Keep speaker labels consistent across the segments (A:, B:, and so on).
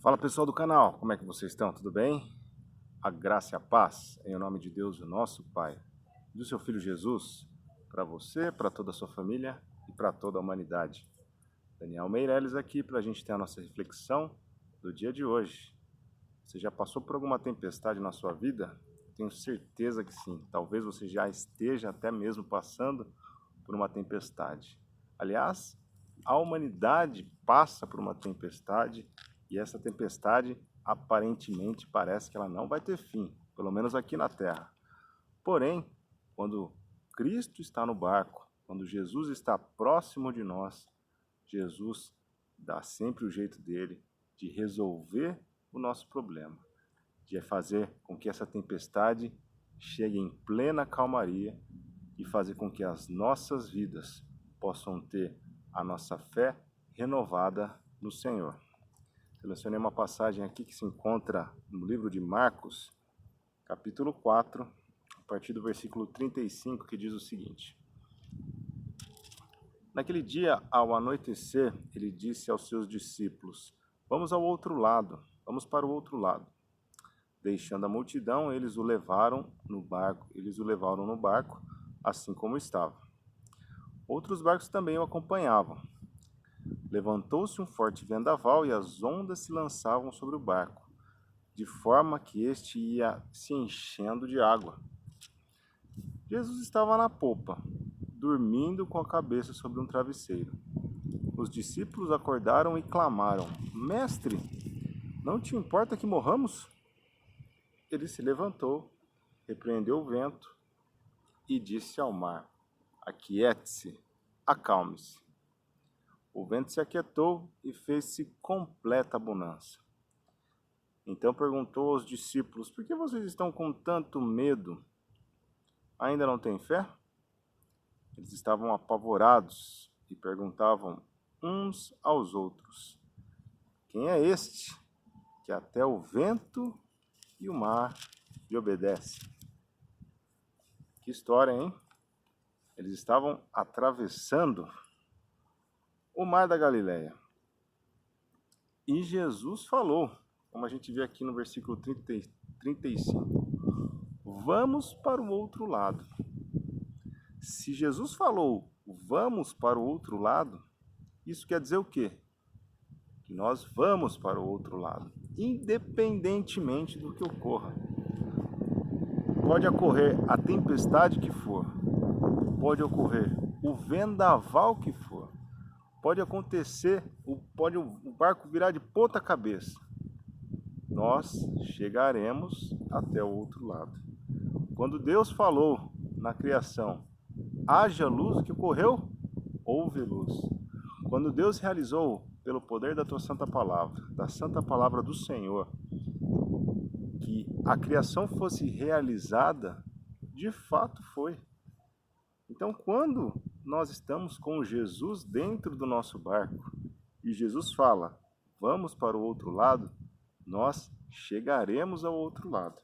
A: Fala pessoal do canal, como é que vocês estão? Tudo bem? A graça e a paz, em nome de Deus, o nosso Pai, e do seu Filho Jesus, para você, para toda a sua família e para toda a humanidade. Daniel Meirelles aqui para a gente ter a nossa reflexão do dia de hoje. Você já passou por alguma tempestade na sua vida? Tenho certeza que sim. Talvez você já esteja até mesmo passando por uma tempestade. Aliás, a humanidade passa por uma tempestade e essa tempestade aparentemente parece que ela não vai ter fim, pelo menos aqui na Terra. Porém, quando Cristo está no barco, quando Jesus está próximo de nós, Jesus dá sempre o jeito dele de resolver o nosso problema, de fazer com que essa tempestade chegue em plena calmaria e fazer com que as nossas vidas possam ter a nossa fé renovada no Senhor. Selecionei uma passagem aqui que se encontra no livro de Marcos, capítulo 4, a partir do versículo 35, que diz o seguinte: Naquele dia, ao anoitecer, ele disse aos seus discípulos: Vamos ao outro lado, vamos para o outro lado. Deixando a multidão, eles o levaram no barco, assim como estava. Outros barcos também o acompanhavam. Levantou-se um forte vendaval e as ondas se lançavam sobre o barco, de forma que este ia se enchendo de água. Jesus estava na popa, dormindo com a cabeça sobre um travesseiro. Os discípulos acordaram e clamaram: Mestre, não te importa que morramos? Ele se levantou, repreendeu o vento e disse ao mar: Aquiete-se, acalme-se. O vento se aquietou e fez-se completa bonança. Então perguntou aos discípulos: Por que vocês estão com tanto medo? Ainda não têm fé? Eles estavam apavorados e perguntavam uns aos outros: Quem é este que até o vento e o mar lhe obedecem? Que história, hein? Eles estavam atravessando o mar da Galileia. E Jesus falou, como a gente vê aqui no versículo 35, vamos para o outro lado. Se Jesus falou, vamos para o outro lado, isso quer dizer o quê? Que nós vamos para o outro lado, independentemente do que ocorra. Pode ocorrer a tempestade que for, pode ocorrer o vendaval que for, pode acontecer, pode o barco virar de ponta cabeça. Nós chegaremos até o outro lado. Quando Deus falou na criação, haja luz, o que ocorreu? Houve luz. Quando Deus realizou, pelo poder da tua santa palavra, da santa palavra do Senhor, que a criação fosse realizada, de fato foi. Então, quando nós estamos com Jesus dentro do nosso barco e Jesus fala, vamos para o outro lado, nós chegaremos ao outro lado.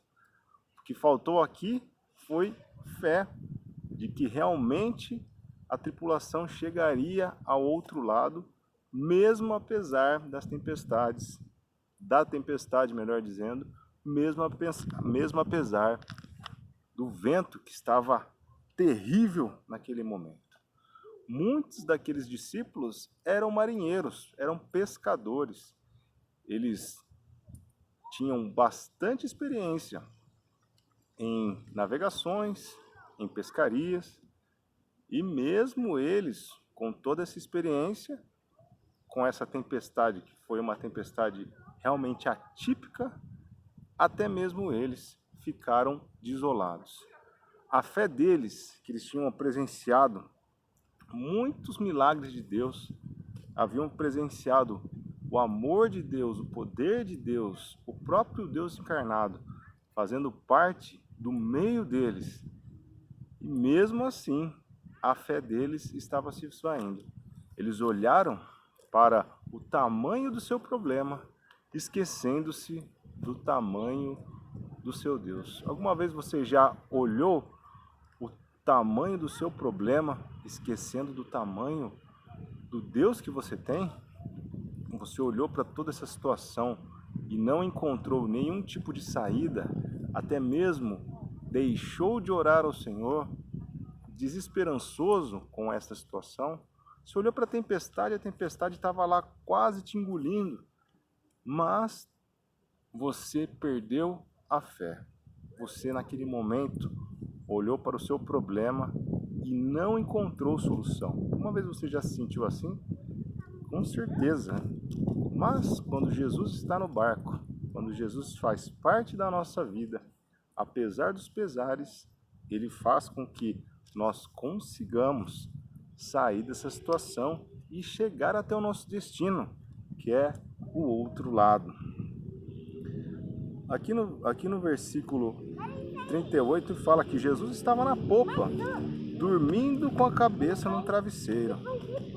A: O que faltou aqui foi fé de que realmente a tripulação chegaria ao outro lado, mesmo apesar das tempestades, da tempestade, melhor dizendo, mesmo apesar do vento que estava terrível naquele momento. Muitos daqueles discípulos eram marinheiros, eram pescadores. Eles tinham bastante experiência em navegações, em pescarias, e mesmo eles, com toda essa experiência, com essa tempestade, que foi uma tempestade realmente atípica, até mesmo eles ficaram desolados. A fé deles, que eles tinham presenciado muitos milagres de Deus, haviam presenciado o amor de Deus, o poder de Deus, o próprio Deus encarnado, fazendo parte do meio deles. E mesmo assim, a fé deles estava se esvaindo. Eles olharam para o tamanho do seu problema, esquecendo-se do tamanho do seu Deus. Alguma vez você já olhou o tamanho do seu problema, esquecendo do tamanho do Deus que você tem? Você olhou para toda essa situação e não encontrou nenhum tipo de saída, até mesmo deixou de orar ao Senhor, desesperançoso com essa situação, você olhou para a tempestade estava lá quase te engolindo, mas você perdeu a fé. Você naquele momento olhou para o seu problema e não encontrou solução. Uma vez você já se sentiu assim? Com certeza. Mas quando Jesus está no barco, quando Jesus faz parte da nossa vida, apesar dos pesares, ele faz com que nós consigamos sair dessa situação e chegar até o nosso destino, que é o outro lado. Aqui no versículo 38 fala que Jesus estava na popa, dormindo com a cabeça num travesseiro.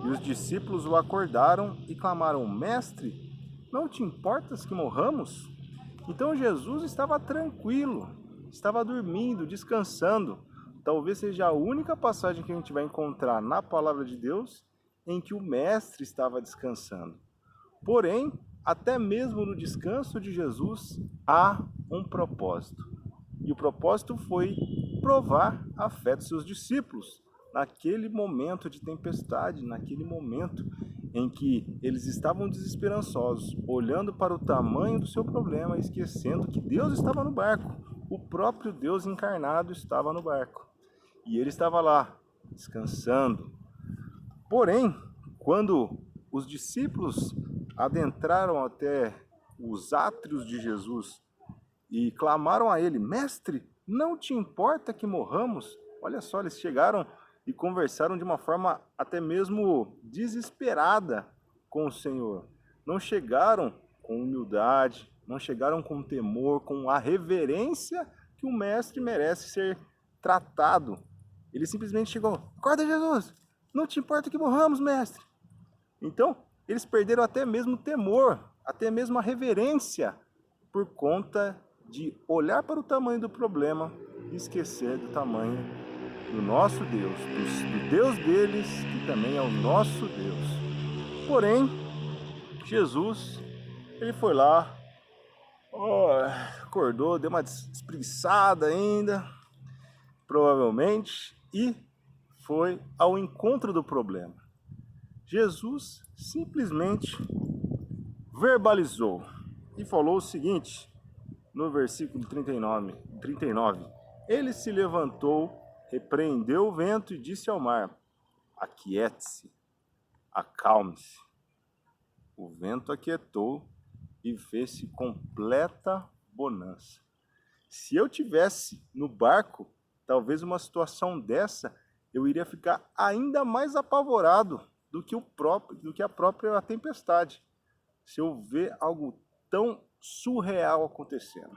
A: E os discípulos o acordaram e clamaram: Mestre, não te importas que morramos? Então Jesus estava tranquilo, estava dormindo, descansando. Talvez seja a única passagem que a gente vai encontrar na palavra de Deus em que o Mestre estava descansando. Porém, até mesmo no descanso de Jesus, há um propósito. E o propósito foi provar a fé dos seus discípulos, naquele momento de tempestade, naquele momento em que eles estavam desesperançosos, olhando para o tamanho do seu problema e esquecendo que Deus estava no barco. O próprio Deus encarnado estava no barco. E ele estava lá, descansando. Porém, quando os discípulos adentraram até os átrios de Jesus e clamaram a ele: Mestre, não te importa que morramos? Olha só, eles chegaram e conversaram de uma forma até mesmo desesperada com o Senhor. Não chegaram com humildade, não chegaram com temor, com a reverência que o Mestre merece ser tratado. Ele simplesmente chegou: Acorda, Jesus! Não te importa que morramos, Mestre! Então, eles perderam até mesmo o temor, até mesmo a reverência, por conta de olhar para o tamanho do problema e esquecer do tamanho do nosso Deus, do Deus deles, que também é o nosso Deus. Porém, Jesus, ele foi lá, acordou, deu uma espreguiçada ainda, provavelmente, e foi ao encontro do problema. Jesus simplesmente verbalizou e falou o seguinte, no versículo 39, ele se levantou, repreendeu o vento e disse ao mar: Aquiete-se, acalme-se. O vento aquietou e fez-se completa bonança. Se eu tivesse no barco, talvez uma situação dessa, eu iria ficar ainda mais apavorado do que a própria tempestade. Se eu ver algo tão surreal acontecendo,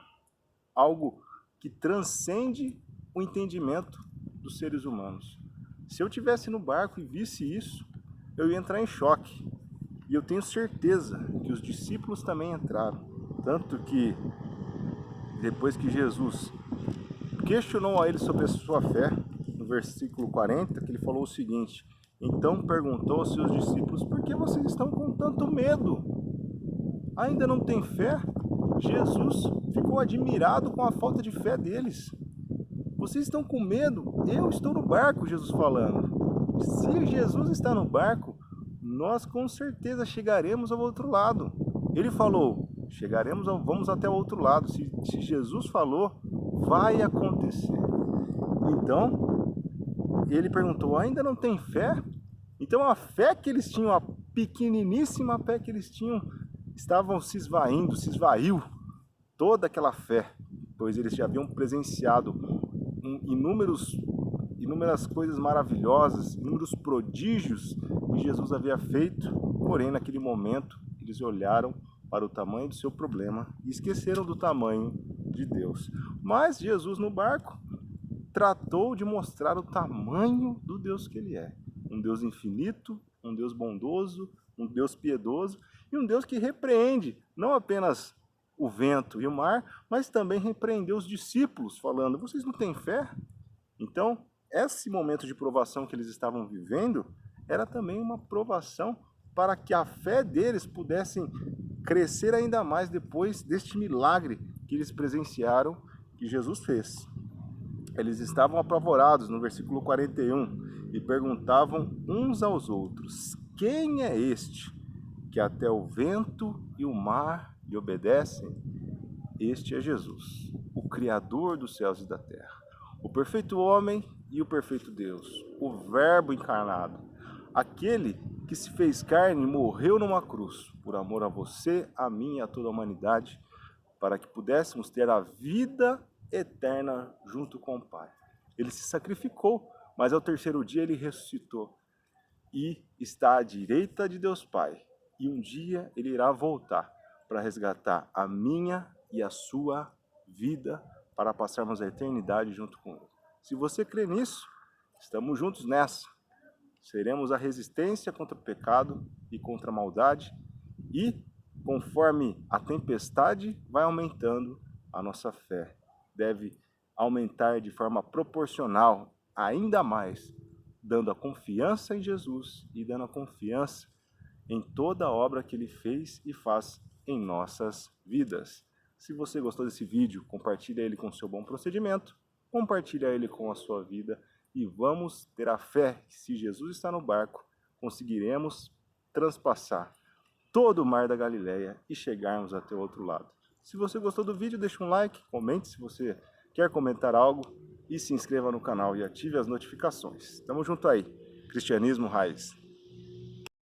A: algo que transcende o entendimento dos seres humanos. Se eu tivesse no barco e visse isso, eu ia entrar em choque. E eu tenho certeza que os discípulos também entraram. Tanto que depois que Jesus questionou a eles sobre a sua fé, no versículo 40, que ele falou o seguinte: Então perguntou aos seus discípulos: Por que vocês estão com tanto medo? Ainda não têm fé? Jesus ficou admirado com a falta de fé deles. Vocês estão com medo? Eu estou no barco, Jesus falando. Se Jesus está no barco, nós com certeza chegaremos ao outro lado. Ele falou: vamos até o outro lado. Se Jesus falou, vai acontecer. Então, ele perguntou: ainda não tem fé? Então a fé que eles tinham, a pequeniníssima fé que eles tinham, estavam se esvaiu toda aquela fé, pois eles já haviam presenciado inúmeras coisas maravilhosas, inúmeros prodígios que Jesus havia feito, porém naquele momento eles olharam para o tamanho do seu problema e esqueceram do tamanho de Deus. Mas Jesus no barco tratou de mostrar o tamanho do Deus que ele é, um Deus infinito, um Deus bondoso, um Deus piedoso e um Deus que repreende não apenas o vento e o mar, mas também repreendeu os discípulos, falando: vocês não têm fé? Então, esse momento de provação que eles estavam vivendo era também uma provação para que a fé deles pudessem crescer ainda mais depois deste milagre que eles presenciaram, que Jesus fez. Eles estavam apavorados no versículo 41 e perguntavam uns aos outros: quem é este que até o vento e o mar lhe obedecem? Este é Jesus, o Criador dos céus e da terra, o perfeito homem e o perfeito Deus, o Verbo encarnado, aquele que se fez carne e morreu numa cruz, por amor a você, a mim e a toda a humanidade, para que pudéssemos ter a vida eterna junto com o Pai. Ele se sacrificou, mas ao terceiro dia ele ressuscitou e está à direita de Deus Pai. E um dia ele irá voltar para resgatar a minha e a sua vida, para passarmos a eternidade junto com ele. Se você crê nisso, estamos juntos nessa. Seremos a resistência contra o pecado e contra a maldade, e conforme a tempestade vai aumentando, a nossa fé deve aumentar de forma proporcional ainda mais, dando a confiança em Jesus e dando a confiança em toda a obra que ele fez e faz em nossas vidas. Se você gostou desse vídeo, compartilhe ele com o seu bom procedimento, compartilhe ele com a sua vida e vamos ter a fé que, se Jesus está no barco, conseguiremos transpassar todo o mar da Galileia e chegarmos até o outro lado. Se você gostou do vídeo, deixa um like, comente se você quer comentar algo e se inscreva no canal e ative as notificações. Tamo junto aí. Cristianismo Raiz.